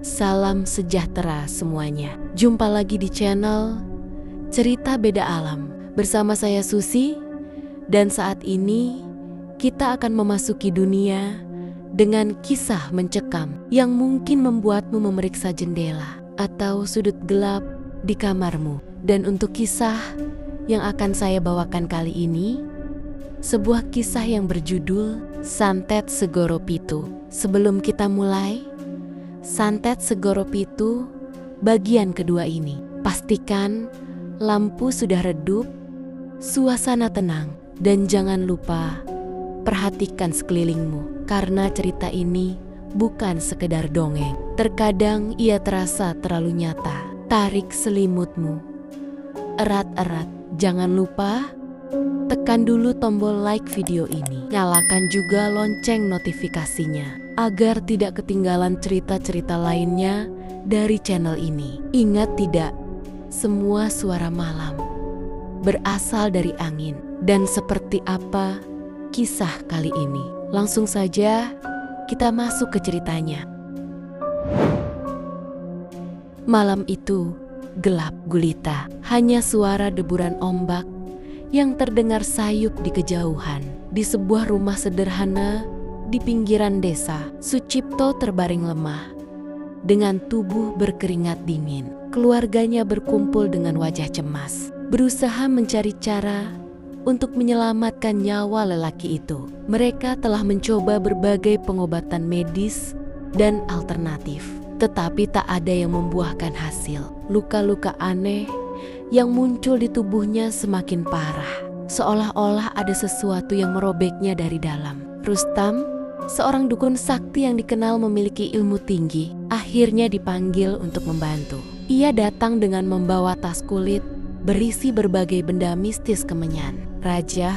Salam sejahtera semuanya. Jumpa lagi di channel Cerita Beda Alam bersama saya Susi, dan saat ini kita akan memasuki dunia dengan kisah mencekam yang mungkin membuatmu memeriksa jendela atau sudut gelap di kamarmu. Dan untuk kisah yang akan saya bawakan kali ini, sebuah kisah yang berjudul Santet Segoro Pitu. Sebelum kita mulai, Santet Segoro Pitu bagian kedua ini, pastikan lampu sudah redup, suasana tenang, dan jangan lupa perhatikan sekelilingmu, karena cerita ini bukan sekedar dongeng. Terkadang ia terasa terlalu nyata. Tarik selimutmu erat-erat. Jangan lupa tekan dulu tombol like video ini. Nyalakan juga lonceng notifikasinya agar tidak ketinggalan cerita-cerita lainnya dari channel ini. Ingat tidak, semua suara malam berasal dari angin. Dan seperti apa kisah kali ini? Langsung saja kita masuk ke ceritanya. Malam itu gelap gulita, hanya suara deburan ombak yang terdengar sayup di kejauhan. Di sebuah rumah sederhana di pinggiran desa, Sucipto terbaring lemah dengan tubuh berkeringat dingin. Keluarganya berkumpul dengan wajah cemas, berusaha mencari cara untuk menyelamatkan nyawa lelaki itu. Mereka telah mencoba berbagai pengobatan medis dan alternatif, tetapi tak ada yang membuahkan hasil. Luka-luka aneh yang muncul di tubuhnya semakin parah, seolah-olah ada sesuatu yang merobeknya dari dalam. Rustam, seorang dukun sakti yang dikenal memiliki ilmu tinggi, akhirnya dipanggil untuk membantu. Ia datang dengan membawa tas kulit berisi berbagai benda mistis kemenyan, rajah,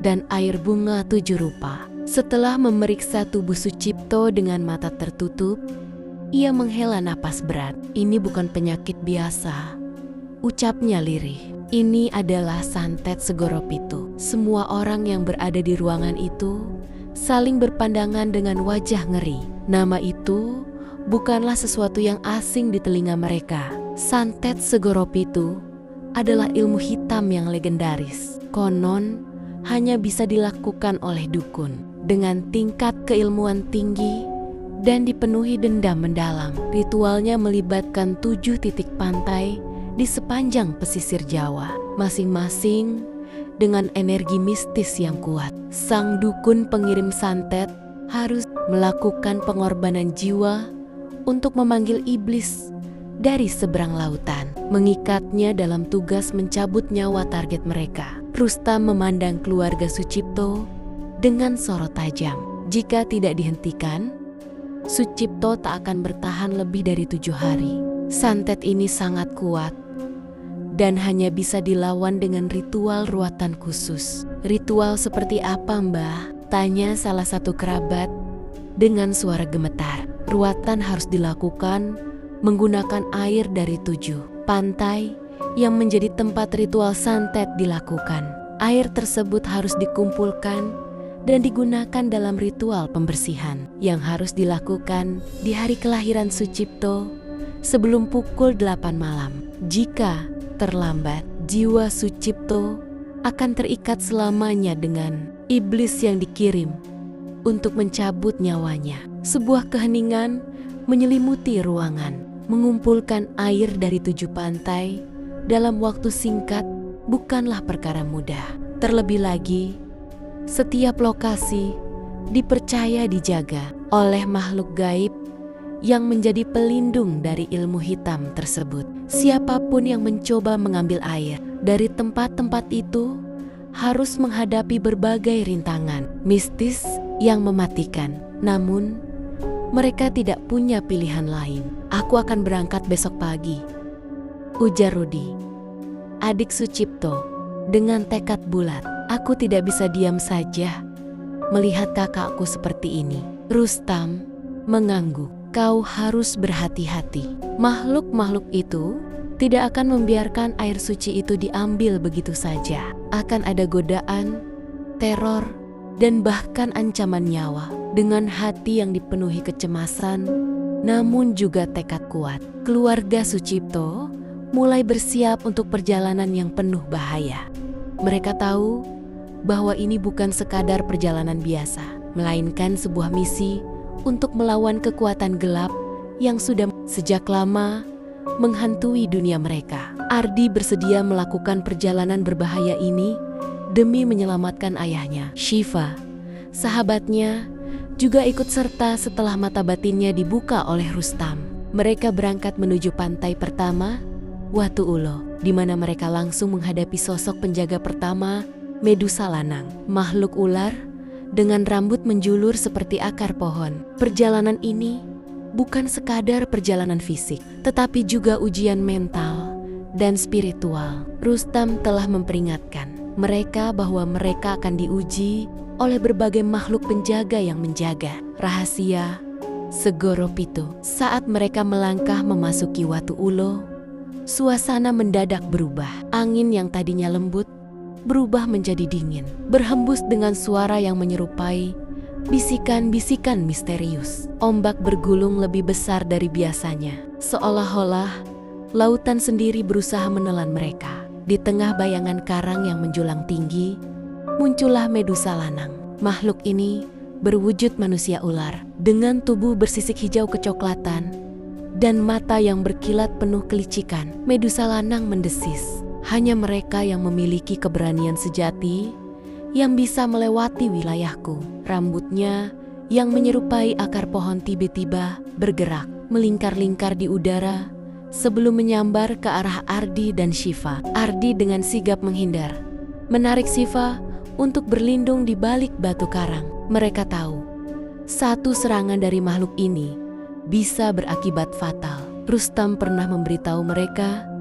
dan air bunga 7 rupa. Setelah memeriksa tubuh Sucipto dengan mata tertutup, ia menghela napas berat. "Ini bukan penyakit biasa," ucapnya lirih. "Ini adalah Santet Segoro Pitu." Semua orang yang berada di ruangan itu saling berpandangan dengan wajah ngeri. Nama itu bukanlah sesuatu yang asing di telinga mereka. Santet Segoro Pitu adalah ilmu hitam yang legendaris. Konon hanya bisa dilakukan oleh dukun dengan tingkat keilmuan tinggi dan dipenuhi dendam mendalam. Ritualnya melibatkan 7 titik pantai di sepanjang pesisir Jawa, masing-masing dengan energi mistis yang kuat. Sang dukun pengirim santet harus melakukan pengorbanan jiwa untuk memanggil iblis dari seberang lautan, mengikatnya dalam tugas mencabut nyawa target mereka. Rustam memandang keluarga Sucipto dengan sorot tajam. Jika tidak dihentikan, Sucipto tak akan bertahan lebih dari 7 hari. Santet ini sangat kuat dan hanya bisa dilawan dengan ritual ruatan khusus. "Ritual seperti apa, Mbah?" tanya salah satu kerabat dengan suara gemetar. "Ruatan harus dilakukan menggunakan air dari 7 pantai yang menjadi tempat ritual santet dilakukan. Air tersebut harus dikumpulkan dan digunakan dalam ritual pembersihan yang harus dilakukan di hari kelahiran Sucipto sebelum pukul 8 malam. Jika terlambat, jiwa Sucipto akan terikat selamanya dengan iblis yang dikirim untuk mencabut nyawanya." Sebuah keheningan menyelimuti ruangan. Mengumpulkan air dari 7 pantai dalam waktu singkat bukanlah perkara mudah. Terlebih lagi, setiap lokasi dipercaya dijaga oleh makhluk gaib yang menjadi pelindung dari ilmu hitam tersebut. Siapapun yang mencoba mengambil air dari tempat-tempat itu harus menghadapi berbagai rintangan mistis yang mematikan. Namun, mereka tidak punya pilihan lain. "Aku akan berangkat besok pagi," ujar Rudi, adik Sucipto, dengan tekad bulat. "Aku tidak bisa diam saja melihat kakakku seperti ini." Rustam mengangguk. "Kau harus berhati-hati. Makhluk-makhluk itu tidak akan membiarkan air suci itu diambil begitu saja. Akan ada godaan, teror, dan bahkan ancaman nyawa. Dengan hati yang dipenuhi kecemasan, namun juga tekad kuat, keluarga Sucipto mulai bersiap untuk perjalanan yang penuh bahaya. Mereka tahu bahwa ini bukan sekadar perjalanan biasa, melainkan sebuah misi untuk melawan kekuatan gelap yang sudah sejak lama menghantui dunia mereka. Ardi bersedia melakukan perjalanan berbahaya ini demi menyelamatkan ayahnya. Shiva, sahabatnya, juga ikut serta setelah mata batinnya dibuka oleh Rustam. Mereka berangkat menuju pantai pertama, Watu Ulo, di mana mereka langsung menghadapi sosok penjaga pertama, Medusa Lanang, makhluk ular dengan rambut menjulur seperti akar pohon. Perjalanan ini bukan sekadar perjalanan fisik, tetapi juga ujian mental dan spiritual. Rustam telah memperingatkan mereka bahwa mereka akan diuji oleh berbagai makhluk penjaga yang menjaga rahasia Segoro Pitu. Saat mereka melangkah memasuki Watu Ulo, suasana mendadak berubah. Angin yang tadinya lembut berubah menjadi dingin, berhembus dengan suara yang menyerupai bisikan-bisikan misterius. Ombak bergulung lebih besar dari biasanya, seolah-olah lautan sendiri berusaha menelan mereka. Di tengah bayangan karang yang menjulang tinggi, muncullah Medusa Lanang. Makhluk ini berwujud manusia ular, dengan tubuh bersisik hijau kecoklatan dan mata yang berkilat penuh kelicikan. Medusa Lanang mendesis, hanya mereka yang memiliki keberanian sejati yang bisa melewati wilayahku. Rambutnya yang menyerupai akar pohon tiba-tiba bergerak, melingkar-lingkar di udara sebelum menyambar ke arah Ardi dan Shiva. Ardi dengan sigap menghindar, menarik Shiva untuk berlindung di balik batu karang. Mereka tahu, satu serangan dari makhluk ini bisa berakibat fatal. Rustam pernah memberitahu mereka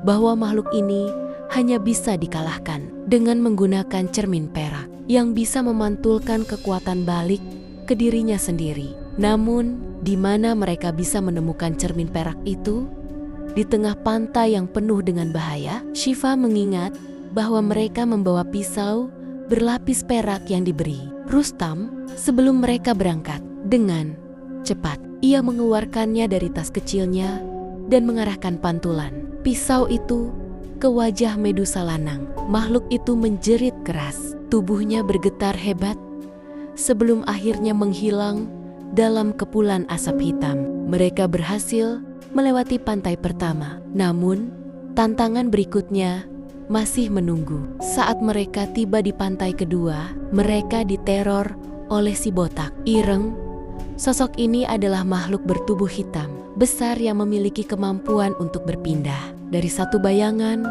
bahwa makhluk ini hanya bisa dikalahkan dengan menggunakan cermin perak yang bisa memantulkan kekuatan balik ke dirinya sendiri. Namun, di mana mereka bisa menemukan cermin perak itu? Di tengah pantai yang penuh dengan bahaya, Shiva mengingat bahwa mereka membawa pisau berlapis perak yang diberi Rustam sebelum mereka berangkat. Dengan cepat, ia mengeluarkannya dari tas kecilnya dan mengarahkan pantulan pisau itu ke wajah Medusa Lanang. Makhluk itu menjerit keras, tubuhnya bergetar hebat sebelum akhirnya menghilang dalam kepulan asap hitam. Mereka berhasil melewati pantai pertama, namun tantangan berikutnya masih menunggu. Saat mereka tiba di pantai kedua, mereka diteror oleh si botak ireng. Sosok ini adalah makhluk bertubuh hitam besar yang memiliki kemampuan untuk berpindah dari satu bayangan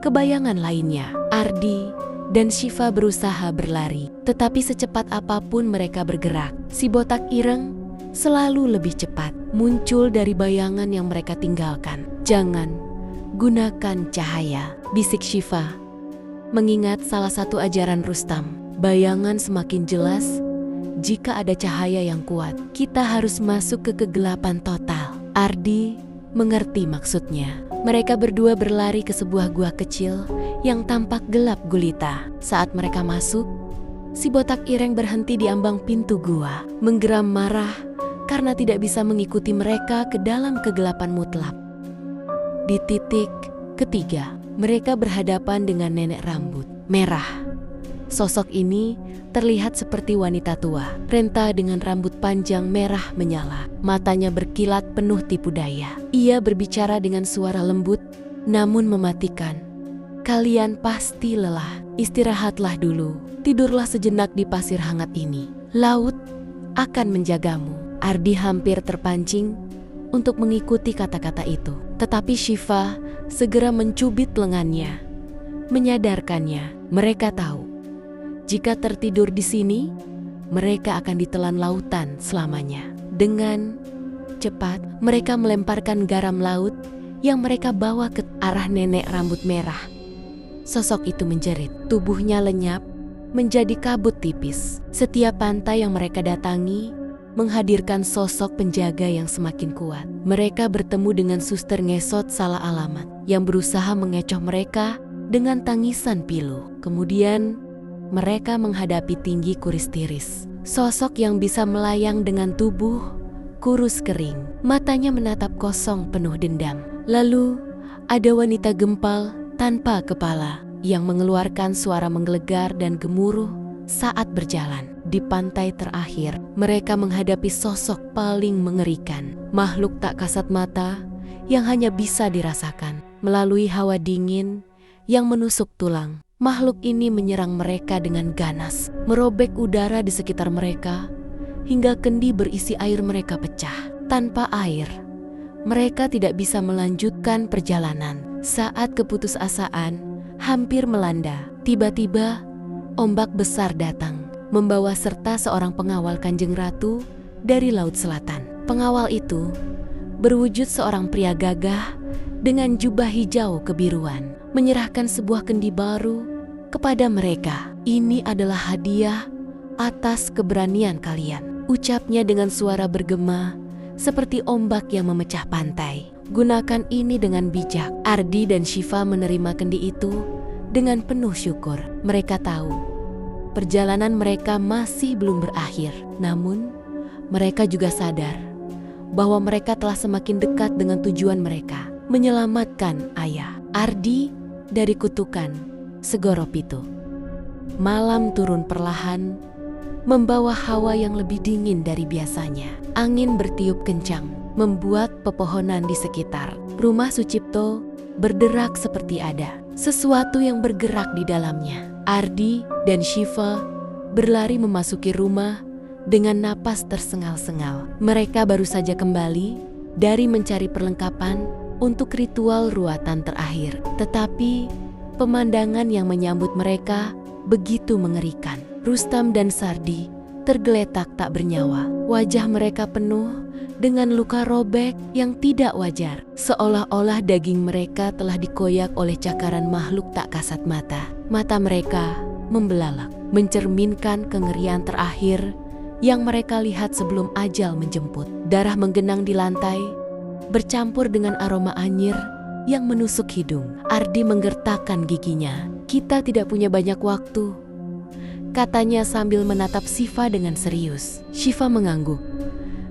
ke bayangan lainnya. Ardi dan Shiva berusaha berlari, tetapi secepat apapun mereka bergerak, si botak ireng selalu lebih cepat muncul dari bayangan yang mereka tinggalkan. Jangan gunakan cahaya, bisik Shiva, mengingat salah satu ajaran Rustam. Bayangan semakin jelas jika ada cahaya yang kuat. Kita harus masuk ke kegelapan total. Ardi mengerti maksudnya. Mereka berdua berlari ke sebuah gua kecil yang tampak gelap gulita. Saat mereka masuk, si botak ireng berhenti di ambang pintu gua, menggeram marah karena tidak bisa mengikuti mereka ke dalam kegelapan mutlak. Di titik ketiga, mereka berhadapan dengan nenek rambut merah. Sosok ini terlihat seperti wanita tua, renta dengan rambut panjang merah menyala. Matanya berkilat penuh tipu daya. Ia berbicara dengan suara lembut namun mematikan. Kalian pasti lelah, istirahatlah dulu. Tidurlah sejenak di pasir hangat ini. Laut akan menjagamu. Ardi hampir terpancing untuk mengikuti kata-kata itu. Tetapi Shiva segera mencubit lengannya, menyadarkannya. Mereka tahu, jika tertidur di sini, mereka akan ditelan lautan selamanya. Dengan cepat, mereka melemparkan garam laut yang mereka bawa ke arah nenek rambut merah. Sosok itu menjerit, tubuhnya lenyap menjadi kabut tipis. Setiap pantai yang mereka datangi menghadirkan sosok penjaga yang semakin kuat. Mereka bertemu dengan suster ngesot salah alamat yang berusaha mengecoh mereka dengan tangisan pilu. Kemudian mereka menghadapi Tinggi Kuristiris, sosok yang bisa melayang dengan tubuh kurus kering. Matanya menatap kosong penuh dendam. Lalu ada wanita gempal tanpa kepala yang mengeluarkan suara menggelegar dan gemuruh saat berjalan. Di pantai terakhir, mereka menghadapi sosok paling mengerikan. Makhluk tak kasat mata yang hanya bisa dirasakan melalui hawa dingin yang menusuk tulang. Makhluk ini menyerang mereka dengan ganas, merobek udara di sekitar mereka, hingga kendi berisi air mereka pecah. Tanpa air, mereka tidak bisa melanjutkan perjalanan. Saat keputusasaan hampir melanda, tiba-tiba ombak besar datang, membawa serta seorang pengawal Kanjeng Ratu dari Laut Selatan. Pengawal itu berwujud seorang pria gagah dengan jubah hijau kebiruan, menyerahkan sebuah kendi baru kepada mereka. "Ini adalah hadiah atas keberanian kalian," ucapnya dengan suara bergema seperti ombak yang memecah pantai. "Gunakan ini dengan bijak." Ardi dan Shiva menerima kendi itu dengan penuh syukur. Mereka tahu perjalanan mereka masih belum berakhir. Namun, mereka juga sadar bahwa mereka telah semakin dekat dengan tujuan mereka, menyelamatkan ayah Ardi dari kutukan Segoro Pitu. Malam turun perlahan, membawa hawa yang lebih dingin dari biasanya. Angin bertiup kencang, membuat pepohonan di sekitar rumah Sucipto berderak seperti ada sesuatu yang bergerak di dalamnya. Ardi dan Shiva berlari memasuki rumah dengan napas tersengal-sengal. Mereka baru saja kembali dari mencari perlengkapan untuk ritual ruatan terakhir. Tetapi pemandangan yang menyambut mereka begitu mengerikan. Rustam dan Sardi tergeletak tak bernyawa. Wajah mereka penuh dengan luka robek yang tidak wajar, seolah-olah daging mereka telah dikoyak oleh cakaran makhluk tak kasat mata. Mata mereka membelalak, mencerminkan kengerian terakhir yang mereka lihat sebelum ajal menjemput. Darah menggenang di lantai, bercampur dengan aroma anyir yang menusuk hidung. Ardi menggertakkan giginya. "Kita tidak punya banyak waktu," katanya sambil menatap Shiva dengan serius. Shiva mengangguk,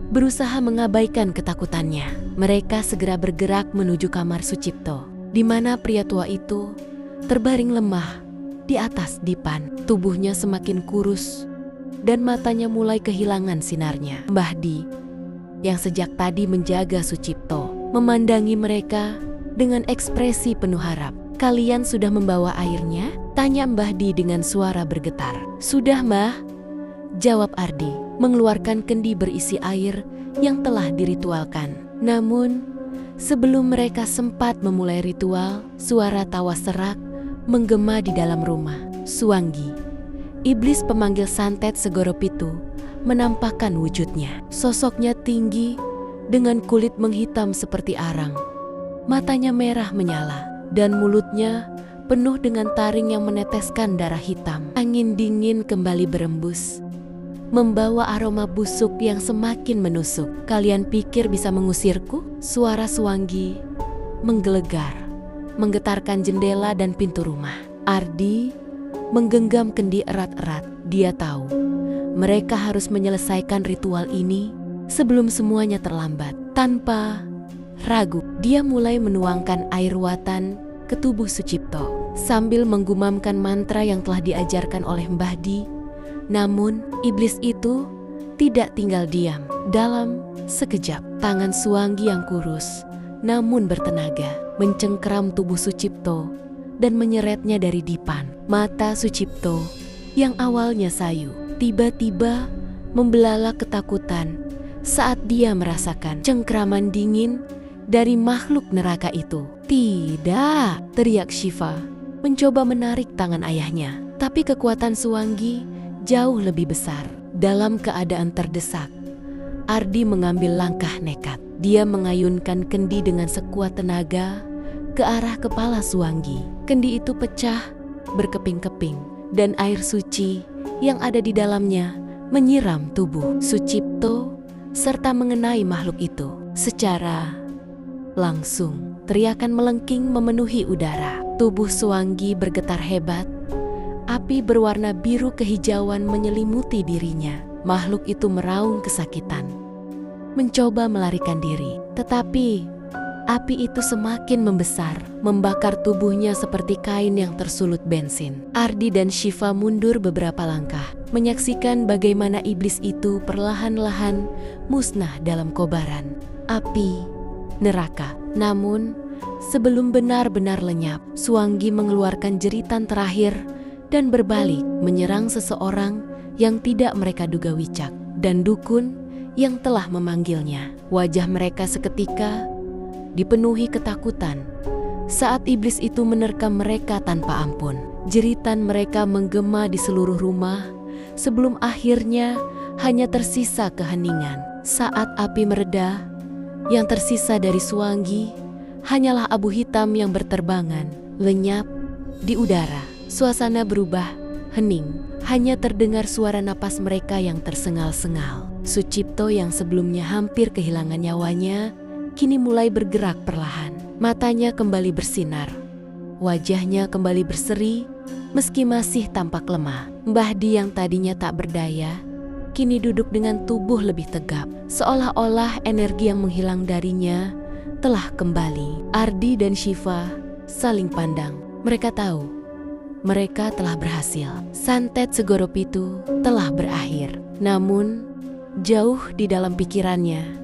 berusaha mengabaikan ketakutannya. Mereka segera bergerak menuju kamar Sucipto, di mana pria tua itu terbaring lemah di atas dipan. Tubuhnya semakin kurus dan matanya mulai kehilangan sinarnya. Mbah Di, yang sejak tadi menjaga Sucipto, memandangi mereka dengan ekspresi penuh harap. "Kalian sudah membawa airnya?" tanya Mbah Di dengan suara bergetar. "Sudah, Mbah," jawab Ardi, mengeluarkan kendi berisi air yang telah diritualkan. Namun, sebelum mereka sempat memulai ritual, suara tawa serak menggema di dalam rumah. Suanggi, iblis pemanggil santet Segoro Pitu, menampakkan wujudnya. Sosoknya tinggi dengan kulit menghitam seperti arang. Matanya merah menyala dan mulutnya penuh dengan taring yang meneteskan darah hitam. Angin dingin kembali berembus, membawa aroma busuk yang semakin menusuk. "Kalian pikir bisa mengusirku?" Suara Suanggi menggelegar, menggetarkan jendela dan pintu rumah. Ardi menggenggam kendi erat-erat. Dia tahu mereka harus menyelesaikan ritual ini sebelum semuanya terlambat. Tanpa ragu, dia mulai menuangkan air ruatan ke tubuh Sucipto sambil menggumamkan mantra yang telah diajarkan oleh Mbah Di. Namun, iblis itu tidak tinggal diam. Dalam sekejap, tangan Suanggi yang kurus namun bertenaga mencengkeram tubuh Sucipto dan menyeretnya dari dipan. Mata Sucipto yang awalnya sayu tiba-tiba membelalak ketakutan saat dia merasakan cengkeraman dingin dari makhluk neraka itu. "Tidak!" teriak Shiva, mencoba menarik tangan ayahnya. Tapi kekuatan Suanggi jauh lebih besar. Dalam keadaan terdesak, Ardi mengambil langkah nekat. Dia mengayunkan kendi dengan sekuat tenaga ke arah kepala Suanggi. Kendi itu pecah berkeping-keping dan air suci yang ada di dalamnya menyiram tubuh Sucipto serta mengenai makhluk itu. Secara langsung, teriakan melengking memenuhi udara. Tubuh Suanggi bergetar hebat. Api berwarna biru kehijauan menyelimuti dirinya. makhluk itu meraung kesakitan, mencoba melarikan diri. Tetapi api itu semakin membesar, membakar tubuhnya seperti kain yang tersulut bensin. Ardi dan Shiva mundur beberapa langkah, menyaksikan bagaimana iblis itu perlahan-lahan musnah dalam kobaran api neraka. Namun, sebelum benar-benar lenyap, Suanggi mengeluarkan jeritan terakhir dan berbalik menyerang seseorang yang tidak mereka duga Wicak dan dukun yang telah memanggilnya. Wajah mereka seketika dipenuhi ketakutan saat iblis itu menerkam mereka tanpa ampun. Jeritan mereka menggema di seluruh rumah sebelum akhirnya hanya tersisa keheningan. Saat api mereda, yang tersisa dari Suanggi hanyalah abu hitam yang berterbangan, lenyap di udara. Suasana berubah hening, hanya terdengar suara napas mereka yang tersengal-sengal. Sucipto yang sebelumnya hampir kehilangan nyawanya, kini mulai bergerak perlahan. Matanya kembali bersinar, wajahnya kembali berseri, meski masih tampak lemah. Mbah Di yang tadinya tak berdaya, kini duduk dengan tubuh lebih tegap, seolah-olah energi yang menghilang darinya telah kembali. Ardi dan Shiva saling pandang. Mereka tahu, mereka telah berhasil. Santet Segoropitu telah berakhir. Namun, jauh di dalam pikirannya,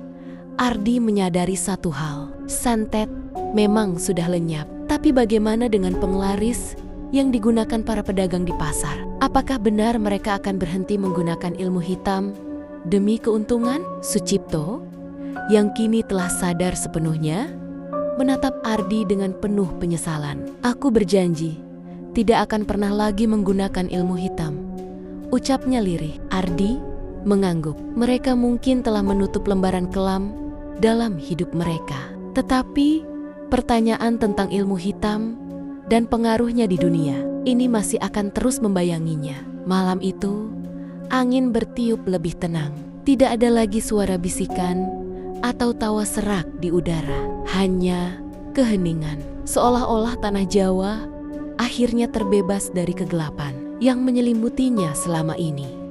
Ardi menyadari satu hal. Santet memang sudah lenyap, tapi bagaimana dengan penglaris yang digunakan para pedagang di pasar? Apakah benar mereka akan berhenti menggunakan ilmu hitam demi keuntungan? Sucipto, yang kini telah sadar sepenuhnya, menatap Ardi dengan penuh penyesalan. "Aku berjanji tidak akan pernah lagi menggunakan ilmu hitam," ucapnya lirih. Ardi mengangguk. Mereka mungkin telah menutup lembaran kelam dalam hidup mereka. Tetapi pertanyaan tentang ilmu hitam dan pengaruhnya di dunia ini masih akan terus membayanginya. Malam itu, angin bertiup lebih tenang. Tidak ada lagi suara bisikan atau tawa serak di udara. Hanya keheningan. Seolah-olah tanah Jawa akhirnya terbebas dari kegelapan yang menyelimutinya selama ini.